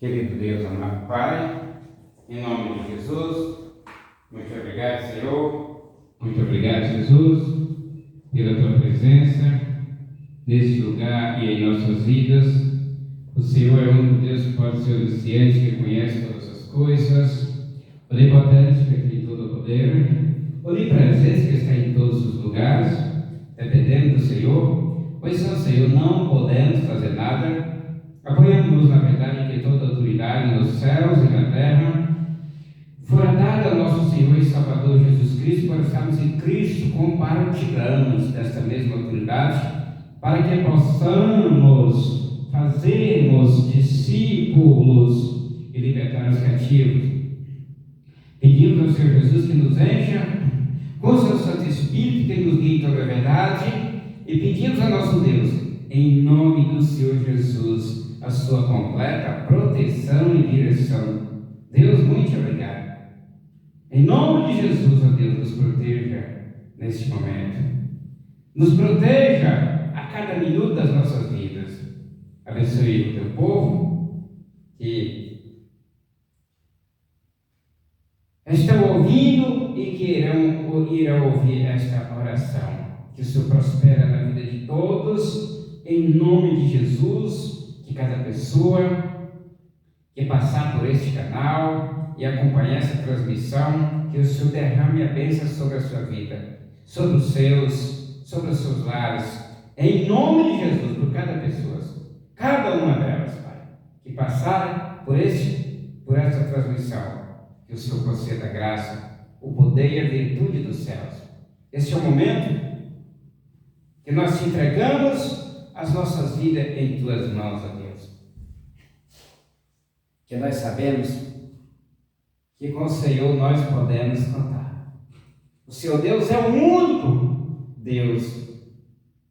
Querido Deus, amado Pai, em nome de Jesus, muito obrigado, Senhor, muito obrigado, Jesus, pela Tua presença neste lugar e em nossas vidas. O Senhor é o único Deus que pode ser onisciente, que conhece todas as coisas, onipotente, que tem todo o poder, onipresente, que está em todos os lugares, dependendo do Senhor, pois sem o Senhor não podemos fazer nada. Apoiamos-nos, na verdade, que toda autoridade nos céus e na terra fora dada ao nosso Senhor e Salvador Jesus Cristo, para estarmos em Cristo, compartilhamos desta mesma autoridade, para que possamos fazermos discípulos e libertar os cativos. Pedimos ao Senhor Jesus que nos encha com o seu Santo Espírito, que nos guie toda a verdade, e pedimos ao nosso Deus, em nome do Senhor Jesus, a sua completa proteção e direção. Deus, muito obrigado. Em nome de Jesus, ó Deus, nos proteja neste momento. Nos proteja a cada minuto das nossas vidas. Abençoe o teu povo que estão ouvindo e que irão ouvir esta oração. Que o Senhor prospera na vida de todos, em nome de Jesus. Que cada pessoa que passar por este canal e acompanhar essa transmissão, que o Senhor derrame a bênção sobre a sua vida, sobre os seus lares, em nome de Jesus, por cada pessoa, cada uma delas, Pai, que passar por essa transmissão, que o Senhor conceda a graça, o poder e a virtude dos céus. Este é o momento que nós te entregamos as nossas vidas em tuas mãos, ó Deus. Que nós sabemos que com o Senhor nós podemos contar. O Senhor Deus é o único Deus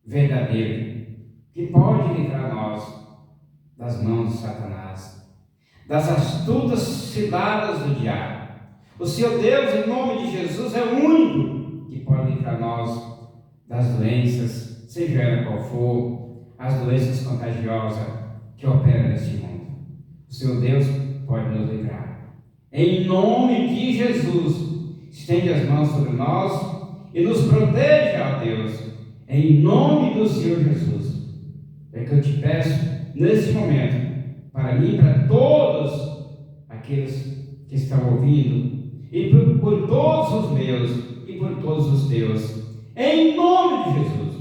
verdadeiro que pode livrar nós das mãos de Satanás, das astutas ciladas do diabo. O Senhor Deus, em nome de Jesus, é o único que pode livrar nós das doenças, seja ela qual for, as doenças contagiosas que operam neste mundo. O Senhor Deus pode nos livrar. Em nome de Jesus, estende as mãos sobre nós e nos proteja, ó Deus, em nome do Senhor Jesus. É que eu te peço, nesse momento, para mim e para todos aqueles que estão ouvindo, e por todos os meus e por todos os teus, em nome de Jesus,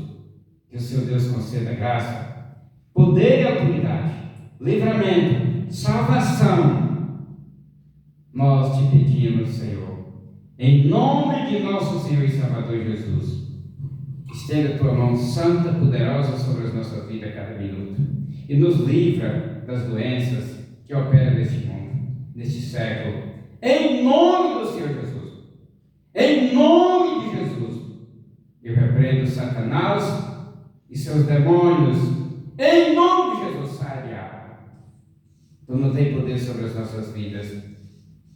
que o Senhor Deus conceda graça, poder e autoridade, livramento, salvação. Nós te pedimos, Senhor, em nome de nosso Senhor e Salvador Jesus, estenda a tua mão santa, poderosa sobre as nossas vidas a cada minuto e nos livra das doenças que operam neste mundo, neste século, em nome do Senhor Jesus. Em nome de Jesus, eu repreendo Satanás e seus demônios, em nome de Jesus. Sai, diabo. Tu não tem poder sobre as nossas vidas,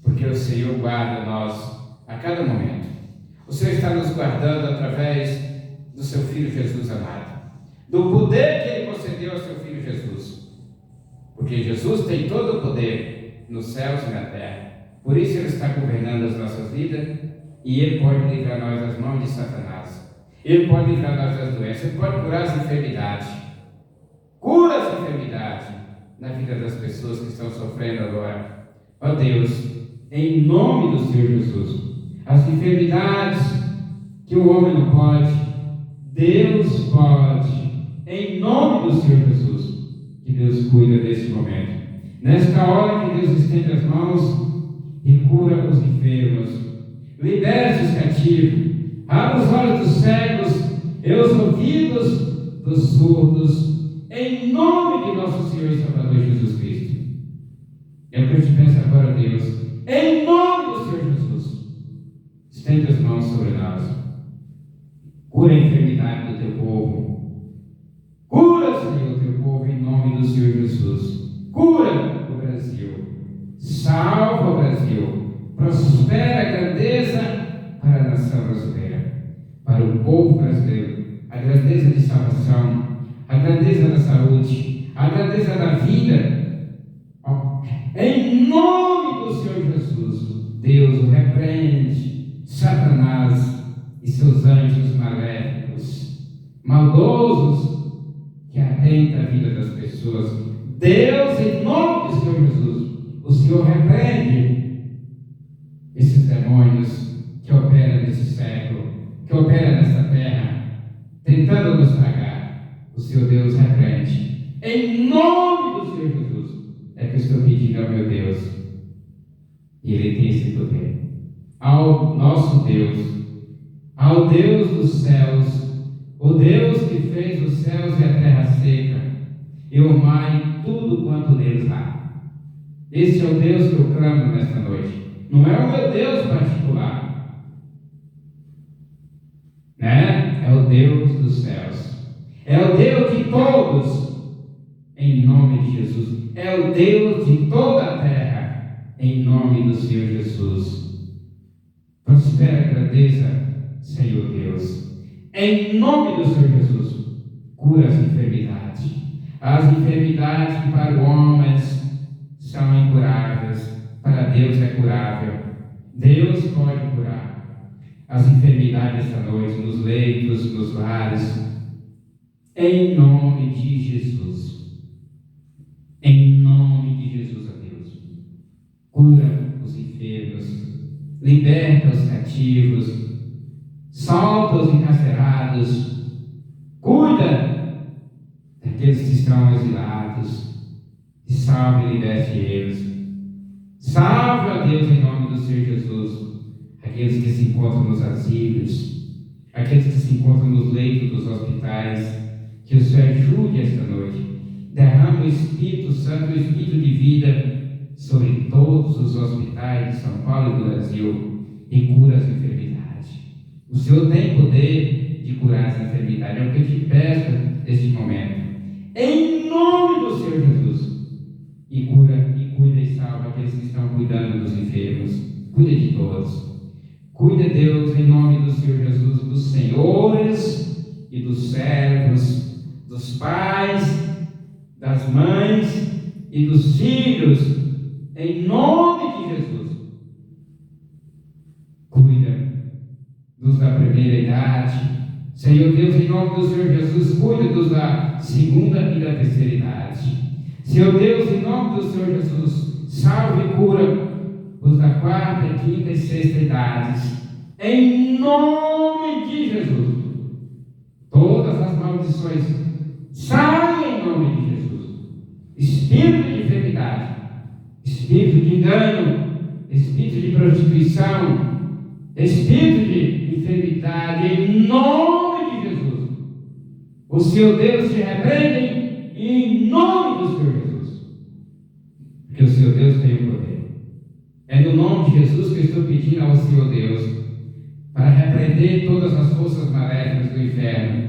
porque o Senhor guarda nós a cada momento. O Senhor está nos guardando através do seu Filho Jesus amado, do poder que Ele concedeu ao seu Filho Jesus, porque Jesus tem todo o poder nos céus e na terra. Por isso Ele está governando as nossas vidas e Ele pode livrar nós das mãos de Satanás. Ele pode livrar nós das doenças, Ele pode curar as enfermidades. Cura as enfermidades na vida das pessoas que estão sofrendo agora. Ó Deus, em nome do Senhor Jesus, as enfermidades que o homem não pode, Deus pode. Em nome do Senhor Jesus, que Deus cuida desse momento. Nesta hora que Deus estende as mãos e cura os enfermos, liberte os cativos, abra os olhos dos cegos e os ouvidos dos surdos, em nome de nosso Senhor e Salvador Jesus Cristo. É o que eu te peço agora, Deus, em nome do Senhor Jesus. Estende as mãos sobre nós. Cura a enfermidade do teu povo. Cura, Senhor, o teu povo, em nome do Senhor Jesus. Cura o Brasil. Salva o Brasil. Prospera a grandeza para a nação brasileira, para o povo brasileiro, a grandeza de salvação, a grandeza da saúde, a grandeza da vida. nome do Senhor Jesus, Deus o repreende, Satanás e seus anjos maléficos, maldosos, que atentam a vida das pessoas. Deus, em nome do Senhor Jesus, o Senhor repreende esses demônios que operam nesse século, que operam nessa terra, tentando nos tragar. O Senhor Deus repreende. Em nome do Senhor Jesus, é que eu estou pedindo ao meu Deus, e Ele tem esse poder, ao nosso Deus, ao Deus dos céus, o Deus que fez os céus e a terra seca, e o mar e tudo quanto neles há. Esse é o Deus que eu clamo nesta noite. Não é o meu Deus particular, né? É o Deus dos céus, é o Deus de todos, em nome de Jesus. É o Deus de toda a terra, em nome do Senhor Jesus. Prospera e agradeça, Senhor Deus, em nome do Senhor Jesus. Cura as enfermidades que para homens são incuráveis, para Deus é curável. Deus pode curar as enfermidades esta noite, nos leitos, nos lares, em nome de Jesus. Em nome de Jesus, ó Deus, cura os enfermos, liberta os cativos, solta os encarcerados, cuida daqueles que estão exilados, e salve e liberte eles. Salve, ó Deus, em nome do Senhor Jesus, aqueles que se encontram nos asilos, aqueles que se encontram nos leitos dos hospitais, que o Senhor ajude esta noite. Derrama o Espírito Santo, o Espírito de vida sobre todos os hospitais de São Paulo e do Brasil e cura as enfermidades. O Senhor tem poder de curar as enfermidades, é o que eu te peço neste momento. Em nome do Senhor Jesus. E cura, e cuida e salva aqueles que estão cuidando dos enfermos. Cuida de todos. Cuida, Deus, em nome do Senhor Jesus, dos senhores e dos servos, dos pais, das mães e dos filhos, em nome de Jesus. Cuida dos da primeira idade, Senhor Deus, em nome do Senhor Jesus, cuida dos da segunda e da terceira idade. Senhor Deus, em nome do Senhor Jesus, salve e cura os da quarta, quinta e sexta idades, em nome de Jesus. Todas as maldições saem em nome de Jesus. Espírito de enfermidade, espírito de engano, espírito de prostituição, espírito de enfermidade, em nome de Jesus. O Senhor Deus te repreende em nome do Senhor Jesus, porque o Senhor Deus tem o poder. É no nome de Jesus que eu estou pedindo ao Senhor Deus para repreender todas as forças maléficas do inferno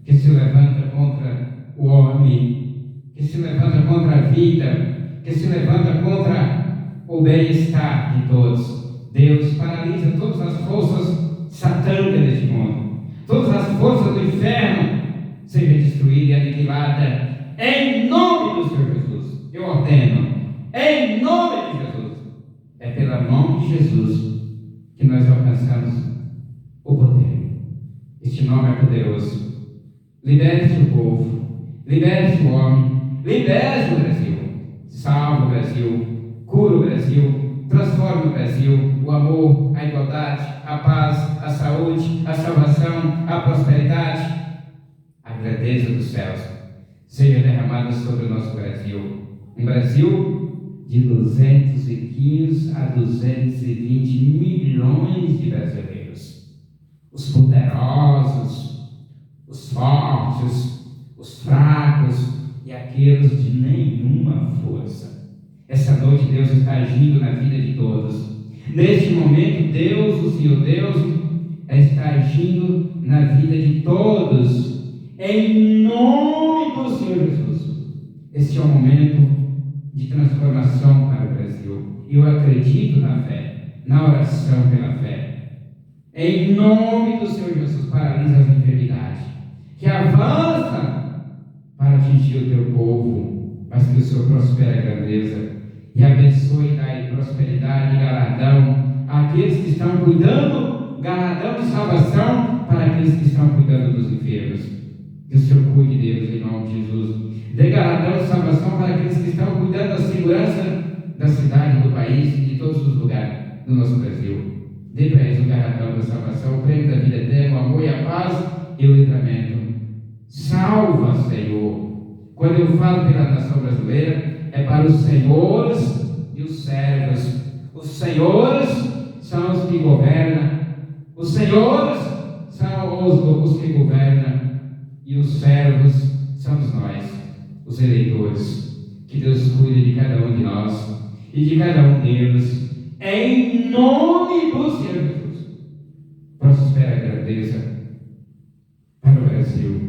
que se levanta contra o homem, que se levanta contra a vida, que se levanta contra o bem-estar de todos. Deus paralisa todas as forças satânicas deste mundo, todas as forças do inferno seja destruída e aniquilada em nome do Senhor Jesus. Eu ordeno, em nome de Jesus. É pela mão de Jesus que nós alcançamos o poder. Este nome é poderoso. Liberte o povo, liberte o homem, liberte o Brasil, salve o Brasil, cura o Brasil, transforma o Brasil, o amor, a igualdade, a paz, a saúde, a salvação, a prosperidade, a grandeza dos céus seja derramada sobre o nosso Brasil. Um Brasil de 215 a 220 milhões de brasileiros. Os poderosos, os fortes, os fracos e aqueles de nenhuma força. Essa noite Deus está agindo na vida de todos. Neste momento Deus, o Senhor Deus, está agindo na vida de todos. Em nome do Senhor Jesus. Este é um momento de transformação para o Brasil. Eu acredito na fé, na oração pela fé. Em nome do Senhor Jesus, paralisa as enfermidades que avançam para atingir o teu povo, mas que o Senhor prospere a grandeza E abençoe e dai prosperidade e galardão àqueles que estão cuidando, galardão de salvação para aqueles que estão cuidando dos enfermos. Que o Senhor cuide deles em nome de Jesus. Dê galardão de salvação para aqueles que estão cuidando da segurança da cidade, do país e de todos os lugares do nosso Brasil. Dê para eles o galardão da salvação, o prêmio da vida eterna, o amor e a paz e o livramento. Salva, Senhor. Quando eu falo pela nação brasileira, é para os senhores e os servos. Os senhores são os que governam. Os senhores são os que governam. E os servos somos nós, os eleitores. Que Deus cuide de cada um de nós e de cada um deles, em nome do Senhor Jesus. Prospera a grandeza para o Brasil.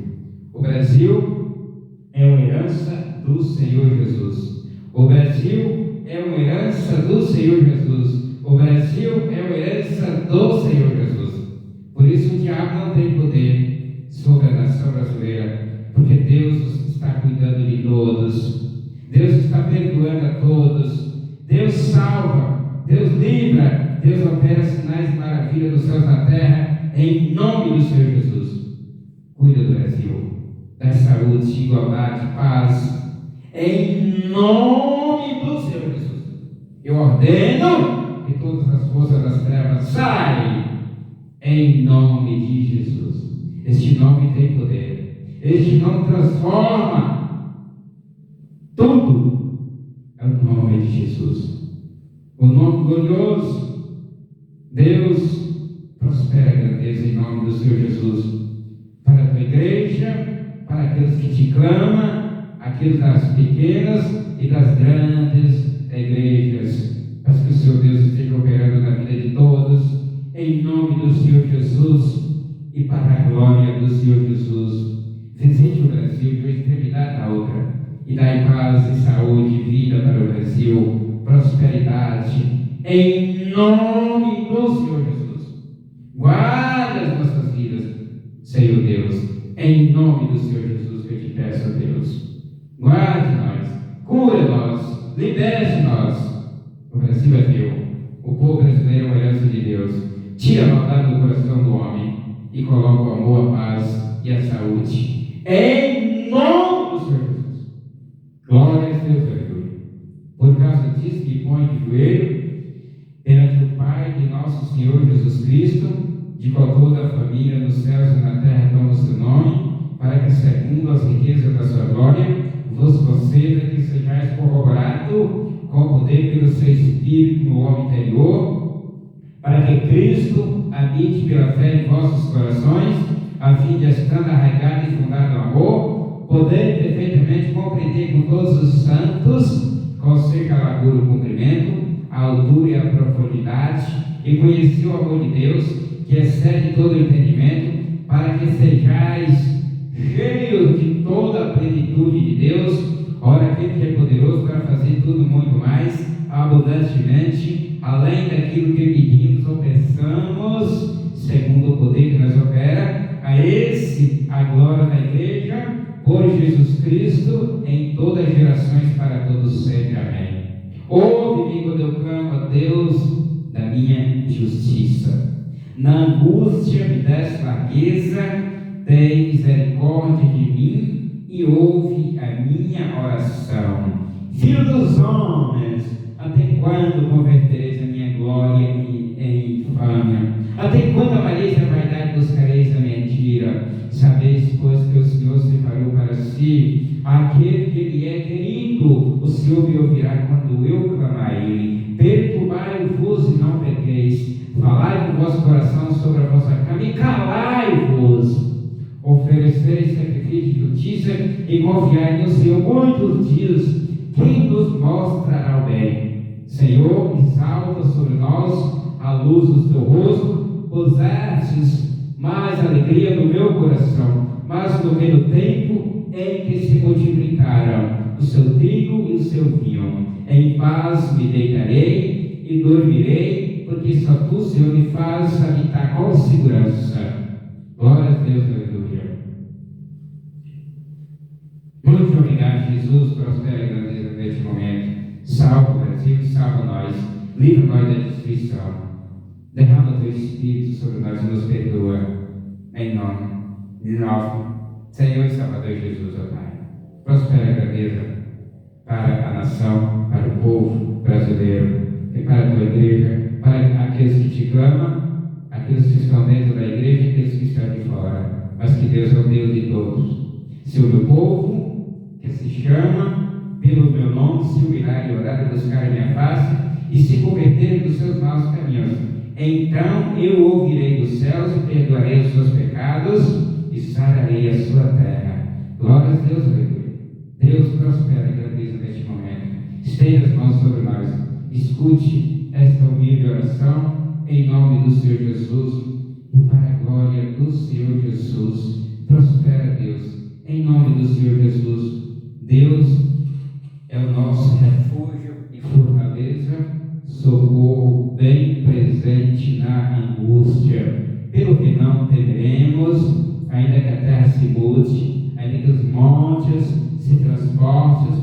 O Brasil é uma herança do Senhor Jesus. O Brasil é uma herança do Senhor Jesus. O Brasil é uma herança do Senhor Jesus. Por isso o diabo não tem poder sobre a nação brasileira, porque Deus está cuidando de todos. Deus está perdoando a todos. Deus salva, Deus livra, Deus opera sinais e maravilhas dos céus na terra, em nome do Senhor Jesus. Cuida do Brasil, da saúde, igualdade, paz, em nome do Senhor Jesus. Eu ordeno que todas as forças das trevas saiam, em nome de Jesus. Este nome tem poder, este nome transforma tudo. É o nome de Jesus, o nome glorioso. Deus prospera a grandeza em nome do Senhor Jesus para a tua igreja, para aqueles que te clamam, aqueles das pequenas e das grandes igrejas. Mas que o Senhor Deus esteja operando na vida de todos, em nome do Senhor Jesus e para a glória do Senhor Jesus. Visite o Brasil de uma extremidade à outra e dai paz e saúde e vida para o Brasil, prosperidade, em nome do Senhor Jesus. Guarde as nossas vidas, Senhor Deus, em nome do Senhor Jesus que eu te peço, a Deus. Guarde nós, cure nós, liberte nós. O Brasil é teu, o povo brasileiro é uma herança de Deus. Tira a maldade do coração do homem e coloca o amor, a paz e a saúde, em nome do Senhor Jesus. Glória a Deus, aleluia. Por causa disso, me põe de joelho perante o Pai de nosso Senhor Jesus Cristo, de qual toda a família nos céus e na terra toma o seu nome, para que, segundo as riquezas da sua glória, vos conceda que sejais corroborado com o poder pelo seu Espírito no homem interior, para que Cristo habite pela fé em vossos corações, a fim de, estando arraigado e fundado no amor, poder perfeitamente compreender com todos os santos qual seja a largura e o comprimento, a altura e a profundidade, e conhecer o amor de Deus, que excede todo o entendimento, para que sejais cheios de toda a plenitude de Deus. Ora, aquele que é poderoso para fazer tudo muito mais, abundantemente, além daquilo que pedimos ou pensamos, segundo o poder que nos opera, a esse a glória da igreja, por Jesus Cristo, em todas as gerações, para todos sempre. Amém. Ouve-me quando eu clamo a Deus da minha justiça. Na angústia me deste largueza, tem misericórdia de mim e ouve a minha oração. Filho dos homens, até quando convertereis a minha glória em infâmia? Até quando amareis a vaidade e buscareis a mentira? Sabeis, pois, que o Senhor separou para si aquele que lhe é querido. O Senhor me ouvirá quando eu clamar a Ele. Perturbai-vos e não pequeis. Falai com o vosso coração sobre a vossa cama e calai-vos. Ofereceis sacrifício de justiça e confiai no Senhor muitos dias. Quem nos mostrará o bem? Senhor, exalta sobre nós a luz do teu rosto, pusestes mais alegria no meu coração, mas no meio tempo em que se multiplicaram o seu trigo e o seu vinho. Em paz me deitarei e dormirei, porque só tu, Senhor, me fazes habitar com segurança. Glória a Deus, aleluia. Muito obrigado, Jesus, prospera a grandeza neste momento. Salve o Brasil. Brasil, salva nós, livra-nós da destruição, derrama o teu Espírito sobre nós e nos perdoa, em nome de nosso Senhor e Salvador Jesus, ó Pai. Prospera a grandeza para a nação, para o povo brasileiro e para a tua igreja, para aqueles que te clamam, aqueles que estão dentro da igreja e aqueles que estão de fora, mas que Deus é o Deus de todos. Se o meu povo, que se chama pelo meu nome, se humilhar e orar e buscar a minha face e se converterem dos seus maus caminhos, então eu ouvirei dos céus e perdoarei os seus pecados e sararei a sua terra. Glórias a Deus, aleluia. Deus prospera e grandeza neste momento. Estenda as mãos sobre nós. Escute esta humilde oração em nome do Senhor Jesus e para a glória do Senhor Jesus. Prospera, Deus, em nome do Senhor Jesus. Deus é o nosso refúgio e fortaleza, socorro bem presente na angústia. Pelo que não temeremos, ainda que a terra se mude, ainda que os montes se transportem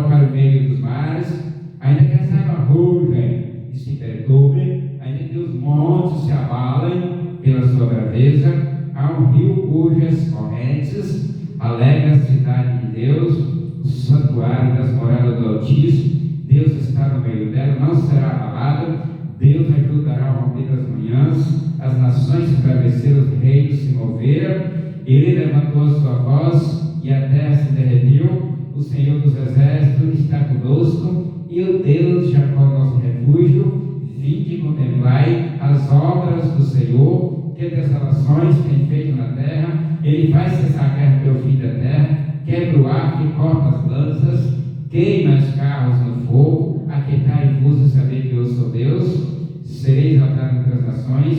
para o meio dos mares, ainda que as águas rugem e se perturbem, ainda que os montes se abalem pela sua braveza, há um rio cujas correntes alegra a cidade de Deus, o santuário das moradas do Altíssimo. Deus está no meio dela, não será abalada. Deus ajudará ao romper das manhãs, as nações se embraveceram, os reinos se moveram. Ele levantou a sua voz e a terra se derreteu. O Senhor dos exércitos está conosco, e o Deus de Jacó, nosso refúgio. Vinde e contemplai as obras do Senhor, que desolações tem feito na terra. Ele faz cessar a guerra pelo fim da terra, quebra o arco e corta as lanças, queima os carros no fogo. Aquietai-vos e saber que eu sou Deus. Serei exaltado entre as nações,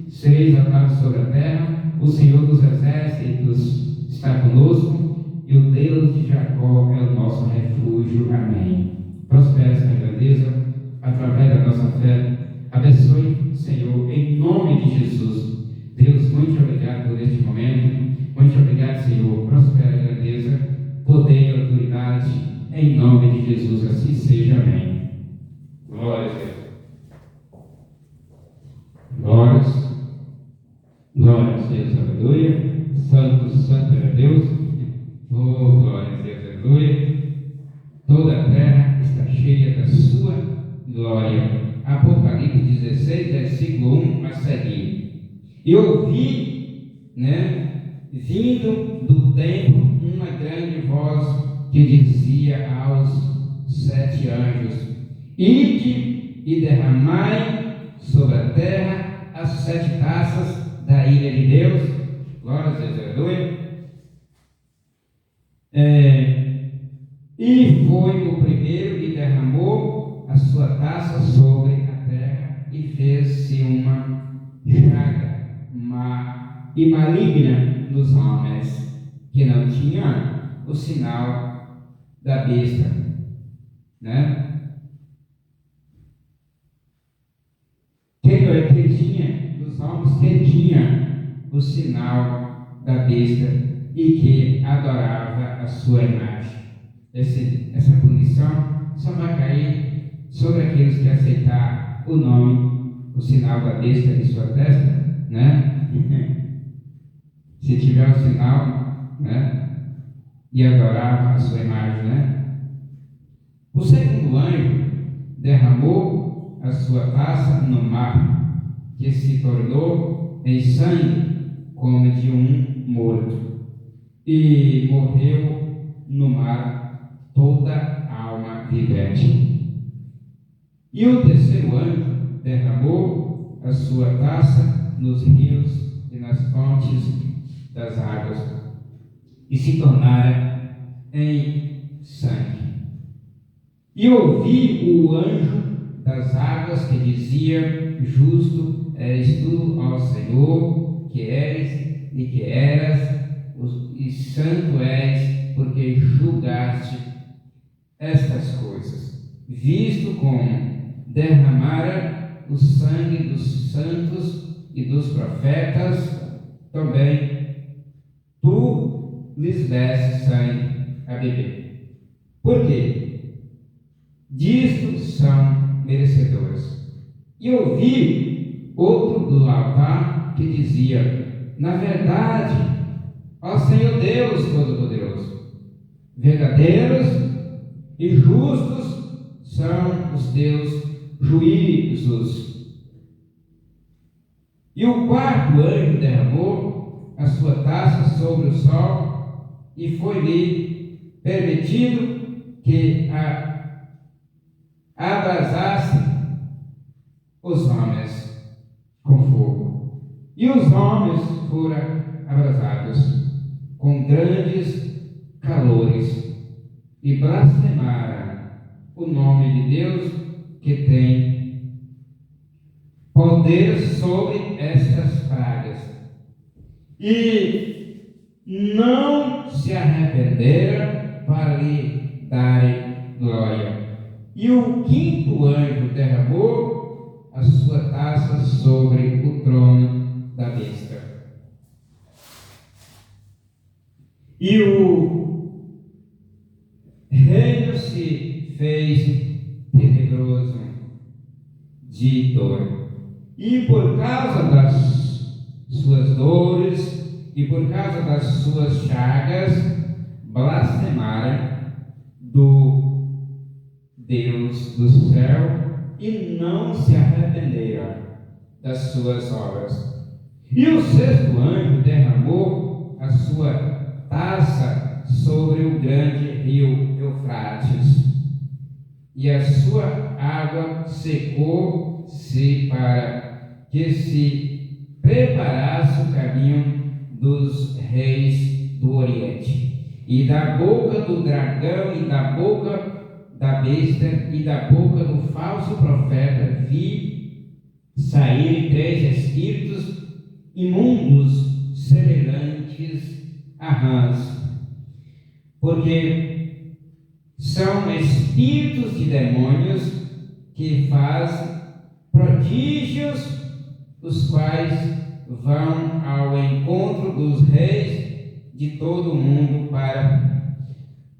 serei exaltado sobre a terra. O Senhor dos exércitos está conosco, e o Deus de Jacó é o nosso refúgio. Amém. Prospera esta grandeza através da nossa fé. Abençoe, Senhor, em nome de Jesus. Deus, muito obrigado por este momento. Muito obrigado, Senhor. Prospera a grandeza, poder e autoridade, em nome de Jesus. Assim seja. Amém. Glória a Deus. Glórias. Glória a Deus. Aleluia. Santo, santo é Deus. Oh, glória a Deus. Aleluia. Toda a terra está cheia da sua glória. Apocalipse 16, versículo 1 a seguir. E ouvi, vindo do templo, uma grande voz que dizia aos 7 anjos: ide e derramai sobre a terra as 7 taças da ira de Deus. Glória a Deus, aleluia. E foi o primeiro que derramou a sua taça sobre a terra, e fez-se uma chaga má e maligna nos homens, que não tinham o sinal da besta, que tinha, dos homens que tinha o sinal da besta e que adorava a sua imagem. Essa punição só vai cair sobre aqueles que aceitar o nome, o sinal da besta em sua testa, Se tiver o sinal, e adorava a sua imagem, O segundo anjo derramou a sua taça no mar, que se tornou em sangue como de um morto, e morreu no mar toda alma vivente. E o terceiro anjo derramou a sua taça nos rios e nas fontes das águas, e se tornaram em sangue. E ouvi o anjo das águas que dizia: justo és tu, ó Senhor, que és e que eras, e santo és, porque julgaste estas coisas, visto como derramara o sangue dos santos e dos profetas, também tu lhes deste sangue a beber. Por quê? Diz Cristo são merecedores. E ouvi outro do altar que dizia: na verdade, ó Senhor Deus Todo-Poderoso, verdadeiros e justos são os teus juízos. E o quarto anjo derramou a sua taça sobre o sol, e foi-lhe permitido que abrasasse os homens com fogo. E os homens foram abrasados com grandes calores e blasfemaram o nome de Deus, que tem poder sobre estas pragas, e não se arrependeram para lhe darem glória. E o quinto anjo derramou a sua taça sobre o trono da besta. E o reino se fez tenebroso de dor. E por causa das suas dores e por causa das suas chagas, blasfemaram do Deus do céu e não se arrependeram das suas obras. E o sexto anjo derramou a sua taça sobre o grande rio Eufrates, e a sua água secou-se para que se preparasse o caminho dos reis do Oriente. E da boca do dragão e da boca da besta e da boca do falso profeta vi saírem 3 espíritos imundos, semelhantes a rãs, porque são espíritos de demônios que fazem prodígios, os quais vão ao encontro dos reis de todo o mundo para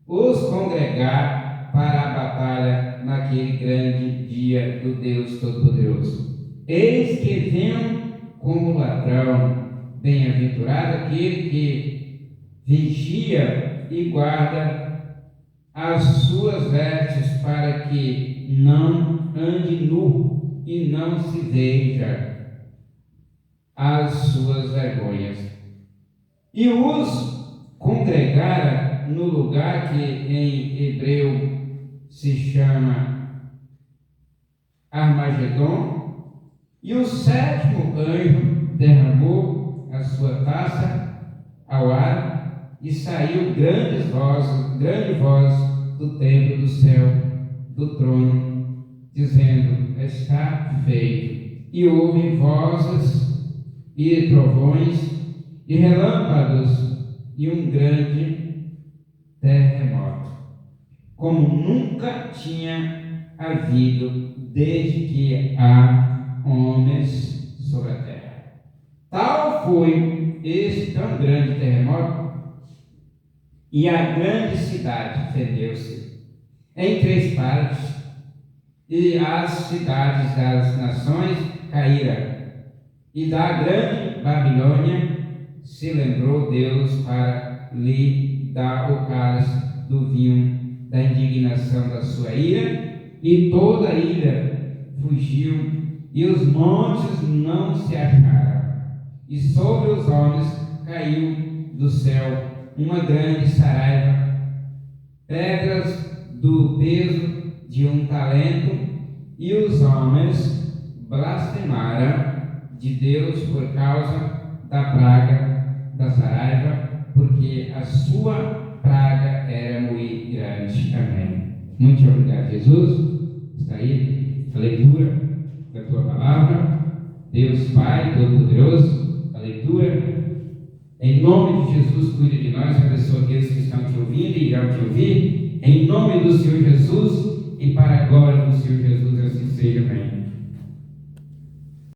os congregar para a batalha naquele grande dia do Deus Todo-Poderoso. Eis que venho como ladrão, bem-aventurado aquele que vigia e guarda as suas vestes, para que não ande nu e não se veja as suas vergonhas. E os congregara no lugar que em hebreu se chama Armagedon. E o sétimo anjo derramou a sua taça ao ar, e saiu grande voz do templo do céu, do trono, dizendo: está feito. E houve vozes e trovões e relâmpagos e um grande terremoto, como nunca tinha havido desde que há homens sobre a terra. Tal foi esse tão grande terremoto, e a grande cidade fendeu-se em 3 partes, e as cidades das nações caíram. E da grande Babilônia se lembrou Deus para lhe dar o cálice do vinho da indignação da sua ira, e toda a ira fugiu, e os montes não se acharam, e sobre os homens caiu do céu uma grande saraiva, pedras do peso de 1 talento, e os homens blasfemaram de Deus por causa da praga da saraiva, porque a sua praga era muito grande. Amém. Muito obrigado, Jesus. Está aí a leitura da tua palavra. Deus Pai Todo-Poderoso, a leitura. Em nome de Jesus, cuide de nós, abençoa aqueles que estão te ouvindo e irão te ouvir. Em nome do Senhor Jesus e para a glória do Senhor Jesus, assim seja. Amém.